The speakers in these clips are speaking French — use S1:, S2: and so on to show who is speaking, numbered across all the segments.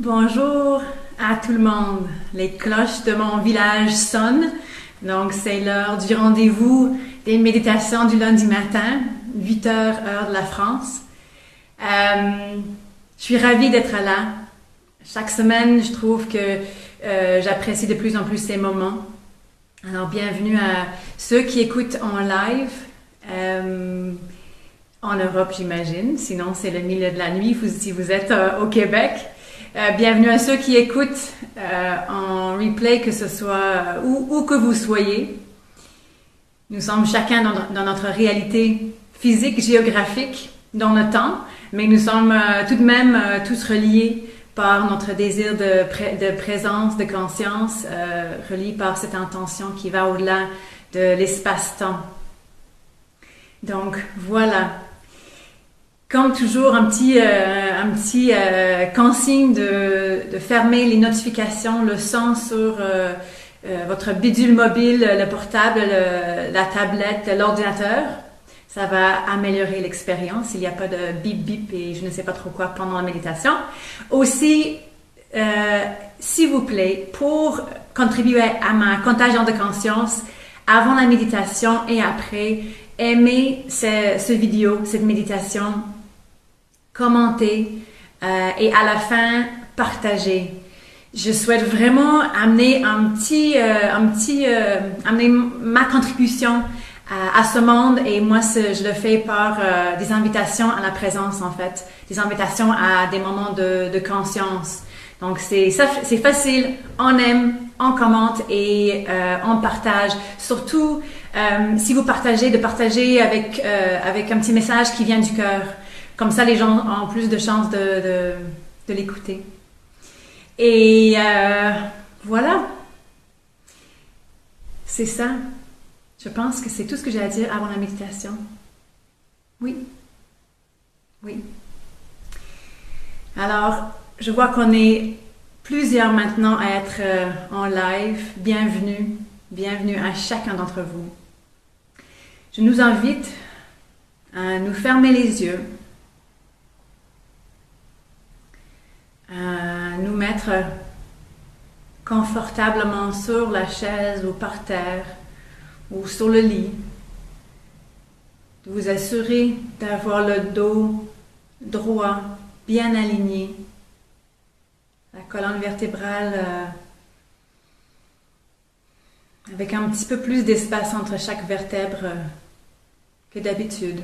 S1: Bonjour à tout le monde. Les cloches de mon village sonnent. Donc, c'est l'heure du rendez-vous des méditations du lundi matin, 8 heures, heure de la France. Je suis ravie d'être là. Chaque semaine, je trouve que j'apprécie de plus en plus ces moments. Alors, bienvenue à ceux qui écoutent en live. En Europe, j'imagine. Sinon, c'est le milieu de la nuit si vous êtes au Québec. Bienvenue à ceux qui écoutent en replay, que ce soit où que vous soyez. Nous sommes chacun dans notre réalité physique, géographique, dans le temps, mais nous sommes tout de même tous reliés par notre désir de présence, de conscience, reliés par cette intention qui va au-delà de l'espace-temps. Donc, voilà. Comme toujours, un petit consigne de fermer les notifications, le son sur votre bidule mobile, le portable, la tablette, l'ordinateur. Ça va améliorer l'expérience. Il n'y a pas de bip bip et je ne sais pas trop quoi pendant la méditation. Aussi, s'il vous plaît, pour contribuer à ma contagion de conscience, avant la méditation et après, aimez cette vidéo, cette méditation, commentez et à la fin, partagez. Je souhaite vraiment amener amener ma contribution à ce monde et moi, je le fais par des invitations à la présence en fait, des invitations à des moments de conscience. Donc c'est facile, on aime, on commente et on partage. Surtout si vous partagez, de partager avec un petit message qui vient du cœur. Comme ça, les gens ont plus de chances de l'écouter. Et voilà. C'est ça. Je pense que c'est tout ce que j'ai à dire avant la méditation. Oui. Oui. Alors, je vois qu'on est plusieurs maintenant à être en live. Bienvenue. Bienvenue à chacun d'entre vous. Je nous invite à nous fermer les yeux, à nous mettre confortablement sur la chaise ou par terre ou sur le lit, de vous assurer d'avoir le dos droit, bien aligné, la colonne vertébrale avec un petit peu plus d'espace entre chaque vertèbre que d'habitude.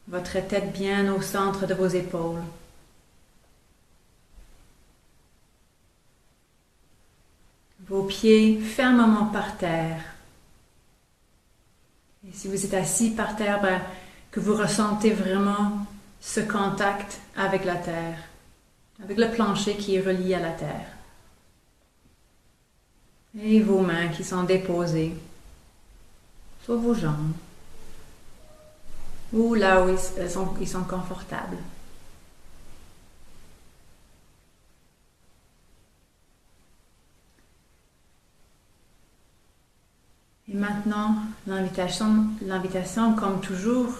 S1: Votre tête bien au centre de vos épaules. Vos pieds fermement par terre. Et si vous êtes assis par terre, que vous ressentez vraiment ce contact avec la terre, avec le plancher qui est relié à la terre. Et vos mains qui sont déposées sur vos jambes. Ou là où ils sont confortables. Et maintenant, l'invitation, comme toujours,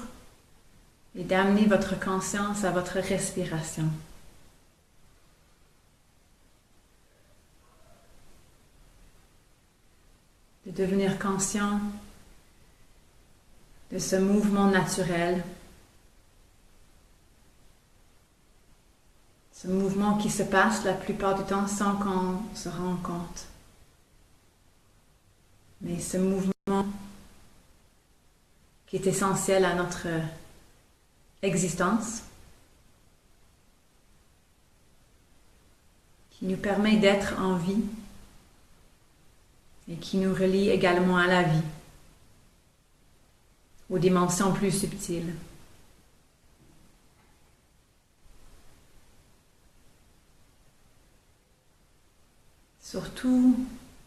S1: est d'amener votre conscience à votre respiration. De devenir conscient de ce mouvement naturel, ce mouvement qui se passe la plupart du temps sans qu'on se rende compte. Mais ce mouvement qui est essentiel à notre existence, qui nous permet d'être en vie et qui nous relie également à la vie, aux dimensions plus subtiles. Surtout,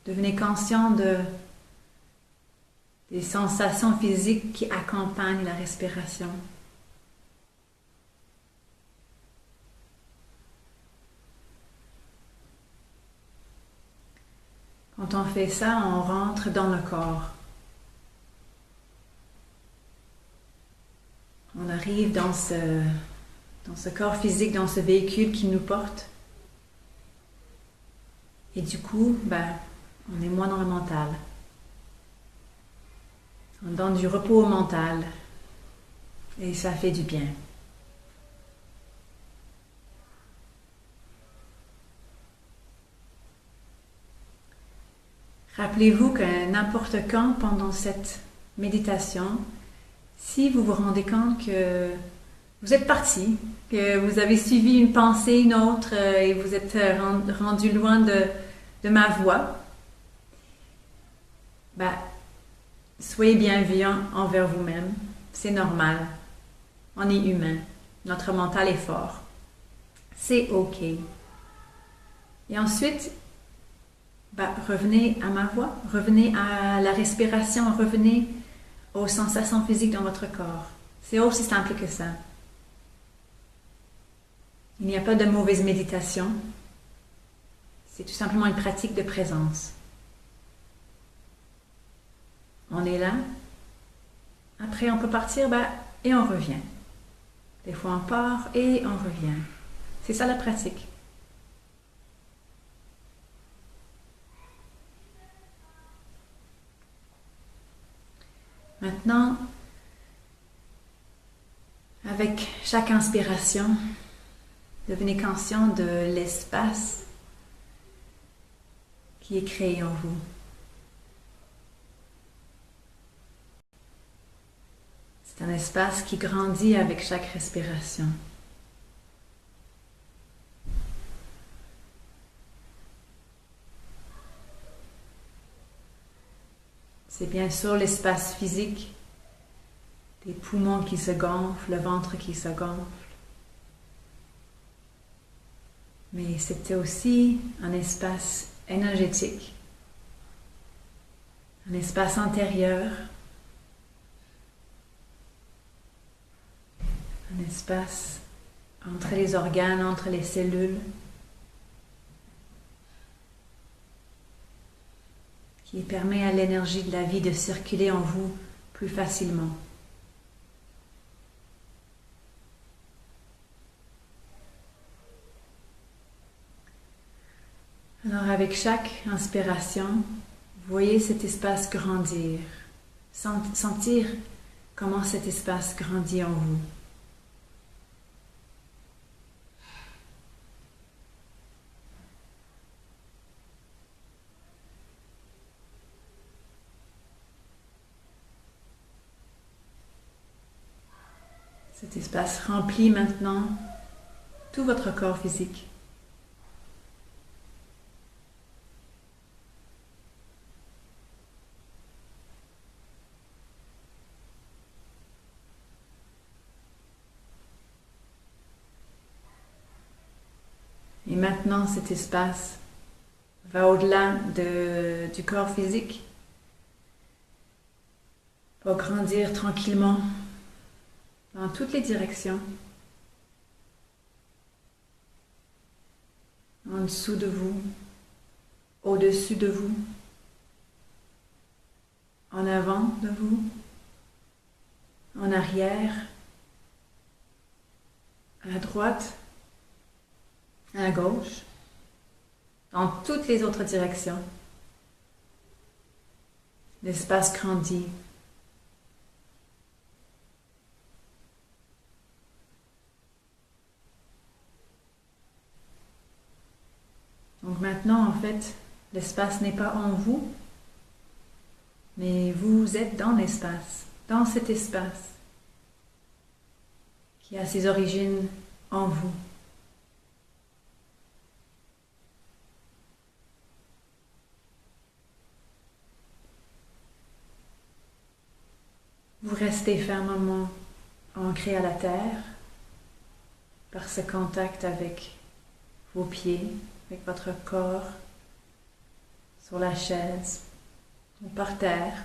S1: devenez conscient des sensations physiques qui accompagnent la respiration. Quand on fait ça, on rentre dans le corps. On arrive dans ce dans ce corps physique, dans ce véhicule qui nous porte. Et du coup, on est moins dans le mental. On donne du repos au mental. Et ça fait du bien. Rappelez-vous que n'importe quand pendant cette méditation, si vous vous rendez compte que vous êtes parti, que vous avez suivi une pensée, une autre, et vous êtes rendu loin de ma voix, soyez bienveillant envers vous-même. C'est normal. On est humain. Notre mental est fort. C'est OK. Et ensuite, revenez à ma voix, revenez à la respiration, revenez aux sensations physiques dans votre corps. C'est aussi simple que ça. Il n'y a pas de mauvaise méditation. C'est tout simplement une pratique de présence. On est là. Après, on peut partir, et on revient. Des fois, on part et on revient. C'est ça la pratique. Maintenant, avec chaque inspiration, devenez conscient de l'espace qui est créé en vous. C'est un espace qui grandit avec chaque respiration. C'est bien sûr l'espace physique, des poumons qui se gonflent, le ventre qui se gonfle. Mais c'était aussi un espace énergétique, un espace intérieur, un espace entre les organes, entre les cellules, qui permet à l'énergie de la vie de circuler en vous plus facilement. Alors avec chaque inspiration, voyez cet espace grandir, sentir comment cet espace grandit en vous. Cet espace remplit maintenant tout votre corps physique. Et maintenant, cet espace va au-delà du corps physique pour grandir tranquillement dans toutes les directions, en dessous de vous, au-dessus de vous, en avant de vous, en arrière, à droite, à gauche, dans toutes les autres directions. L'espace grandit. Donc maintenant, en fait, l'espace n'est pas en vous, mais vous êtes dans l'espace, dans cet espace qui a ses origines en vous. Vous restez fermement ancré à la terre par ce contact avec vos pieds, avec votre corps, sur la chaise ou par terre.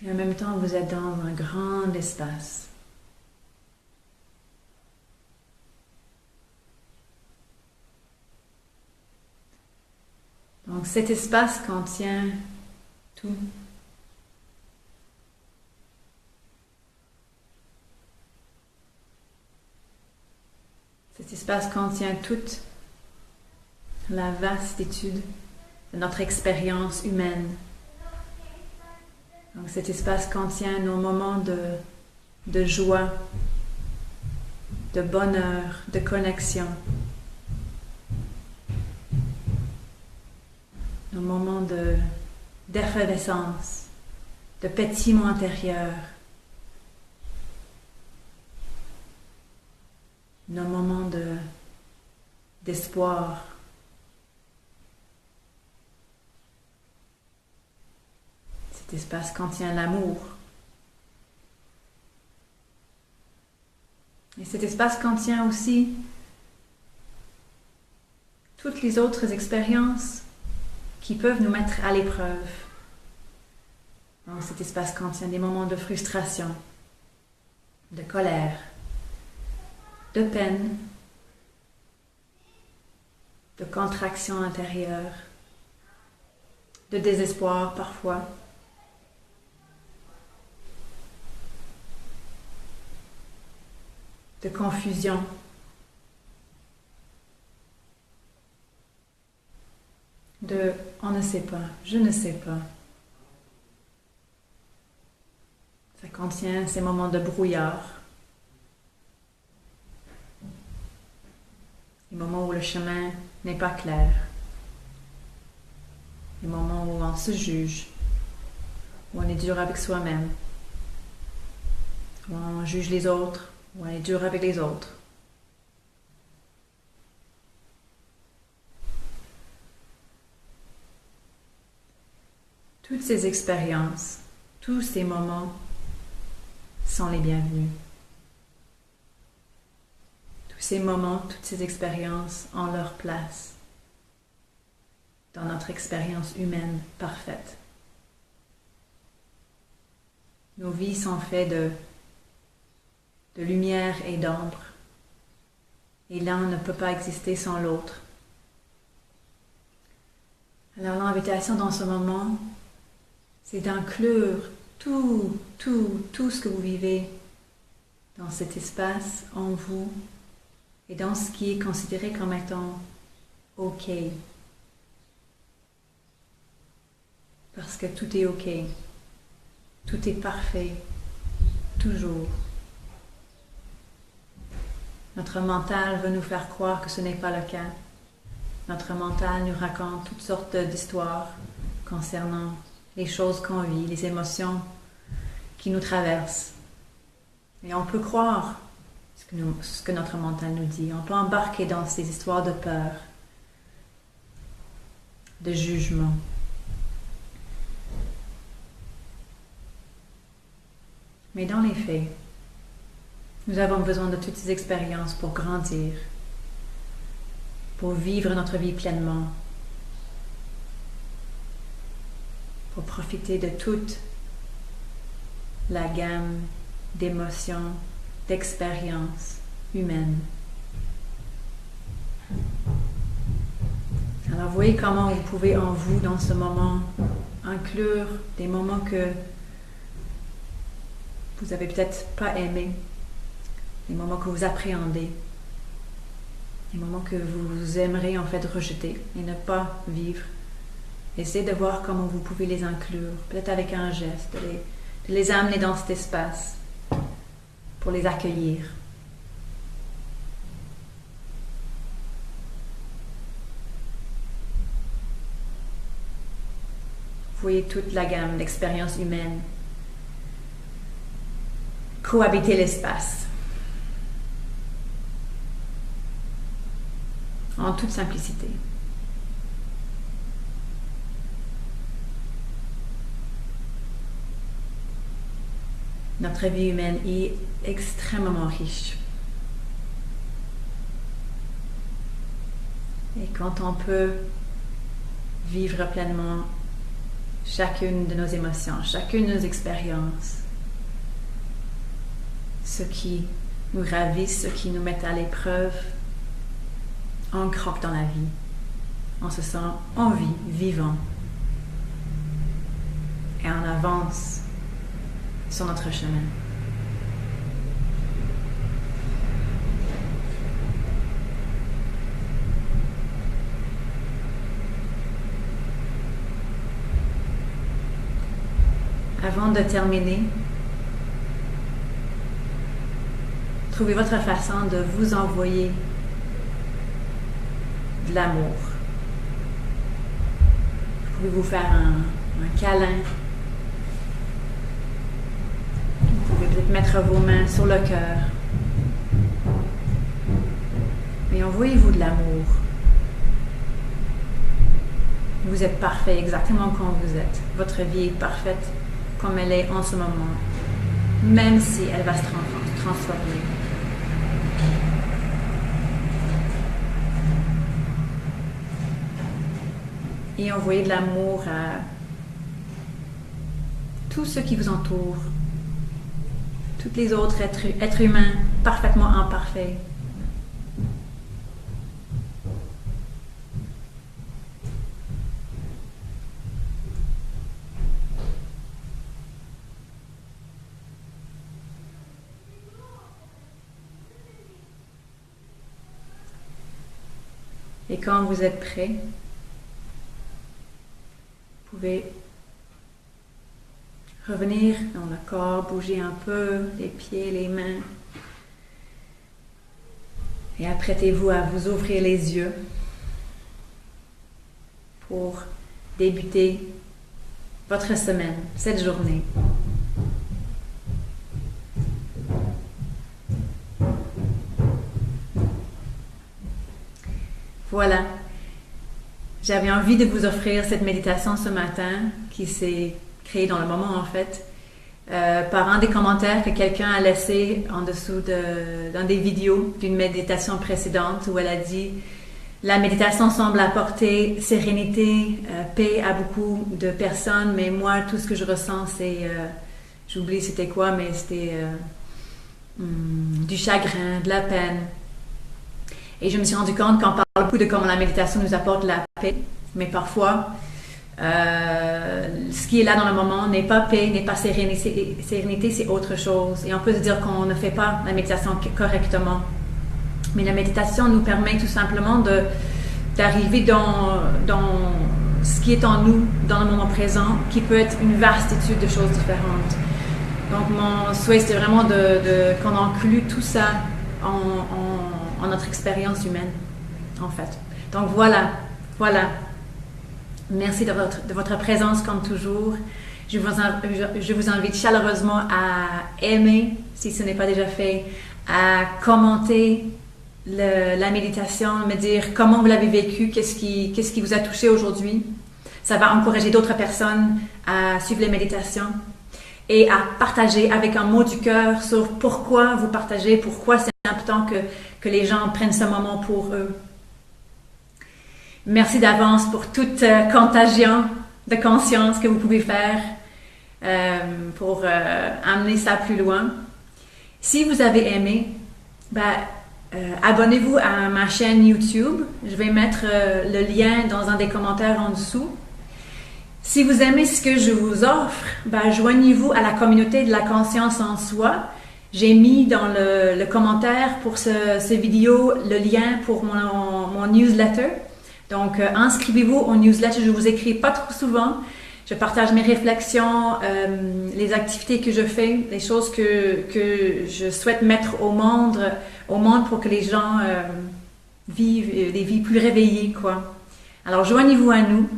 S1: Et en même temps, vous êtes dans un grand espace. Donc cet espace contient tout. Cet espace contient toute la vastitude de notre expérience humaine. Donc cet espace contient nos moments de joie, de bonheur, de connexion, nos moments d'effervescence, de pétillement intérieur, nos moments d'espoir. Cet espace contient l'amour. Et cet espace contient aussi toutes les autres expériences qui peuvent nous mettre à l'épreuve. Donc cet espace contient des moments de frustration, de colère, de peine, de contraction intérieure, de désespoir parfois. De confusion, de on ne sait pas, je ne sais pas. Ça contient ces moments de brouillard, les moments où le chemin n'est pas clair, les moments où on se juge, où on est dur avec soi-même, où on juge les autres, où on est dur avec les autres. Toutes ces expériences, tous ces moments sont les bienvenus. Tous ces moments, toutes ces expériences ont leur place dans notre expérience humaine parfaite. Nos vies sont faites de lumière et d'ombre, et l'un ne peut pas exister sans l'autre. Alors l'invitation dans ce moment, c'est d'inclure tout ce que vous vivez dans cet espace en vous et dans ce qui est considéré comme étant OK. Parce que tout est OK. Tout est parfait. Toujours. Notre mental veut nous faire croire que ce n'est pas le cas. Notre mental nous raconte toutes sortes d'histoires concernant les choses qu'on vit, les émotions qui nous traversent. Et on peut croire ce que notre mental nous dit. On peut embarquer dans ces histoires de peur, de jugement. Mais dans les faits, nous avons besoin de toutes ces expériences pour grandir, pour vivre notre vie pleinement, pour profiter de toute la gamme d'émotions, d'expériences humaines. Alors voyez comment vous pouvez en vous, dans ce moment, inclure des moments que vous n'avez peut-être pas aimés, des moments que vous appréhendez, des moments que vous aimeriez en fait rejeter et ne pas vivre. Essayez de voir comment vous pouvez les inclure, peut-être avec un geste, de les amener dans cet espace pour les accueillir. Vous voyez toute la gamme d'expériences humaines cohabiter l'espace en toute simplicité. Notre vie humaine est extrêmement riche. Et quand on peut vivre pleinement chacune de nos émotions, chacune de nos expériences, ce qui nous ravisse, ce qui nous met à l'épreuve, on croque dans la vie. On se sent en vie, vivant. Et on avance sur notre chemin. avant de terminer, trouvez votre façon de vous envoyer de l'amour. Vous pouvez vous faire un câlin. Vous pouvez peut-être mettre vos mains sur le cœur. Et envoyez-vous de l'amour. Vous êtes parfait exactement comme vous êtes. Votre vie est parfaite comme elle est en ce moment, même si elle va se transformer. Et envoyez de l'amour à tous ceux qui vous entourent, tous les autres êtres humains parfaitement imparfaits. Et quand vous êtes prêt, vous pouvez revenir dans le corps, bouger un peu les pieds, les mains. Et apprêtez-vous à vous ouvrir les yeux pour débuter votre semaine, cette journée. Voilà, j'avais envie de vous offrir cette méditation ce matin qui s'est créée dans le moment en fait, par un des commentaires que quelqu'un a laissé en dessous dans des vidéos d'une méditation précédente où elle a dit « La méditation semble apporter sérénité, paix à beaucoup de personnes, mais moi tout ce que je ressens c'est, j'oublie c'était quoi, mais c'était du chagrin, de la peine. » Et je me suis rendu compte qu'on parle beaucoup de comment la méditation nous apporte la paix, mais parfois, ce qui est là dans le moment n'est pas paix, n'est pas sérénité, c'est autre chose. Et on peut se dire qu'on ne fait pas la méditation correctement. Mais la méditation nous permet tout simplement d'arriver dans ce qui est en nous, dans le moment présent, qui peut être une vastitude de choses différentes. Donc mon souhait, c'était vraiment qu'on inclue tout ça en notre expérience humaine, en fait. Donc voilà. Merci de votre présence comme toujours. Je vous invite chaleureusement à aimer, si ce n'est pas déjà fait, à commenter la méditation, me dire comment vous l'avez vécu, qu'est-ce qui vous a touché aujourd'hui. Ça va encourager d'autres personnes à suivre les méditations et à partager avec un mot du cœur sur pourquoi vous partagez, pourquoi c'est important que les gens prennent ce moment pour eux. Merci d'avance pour toute contagion de conscience que vous pouvez faire pour amener ça plus loin. Si vous avez aimé, abonnez-vous à ma chaîne YouTube. Je vais mettre le lien dans un des commentaires en dessous. Si vous aimez ce que je vous offre, joignez-vous à la communauté de la conscience en soi. J'ai mis dans le commentaire pour ce vidéo le lien pour mon newsletter. Donc, inscrivez-vous au newsletter. Je vous écris pas trop souvent. Je partage mes réflexions, les activités que je fais, les choses que je souhaite mettre au monde pour que les gens vivent des vies plus réveillées, quoi. Alors, joignez-vous à nous.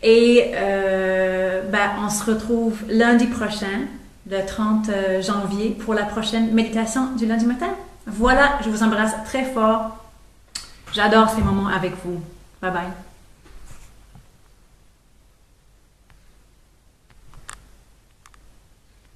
S1: Et on se retrouve lundi prochain, le 30 janvier, pour la prochaine méditation du lundi matin. Voilà, je vous embrasse très fort. J'adore ces moments avec vous. Bye bye.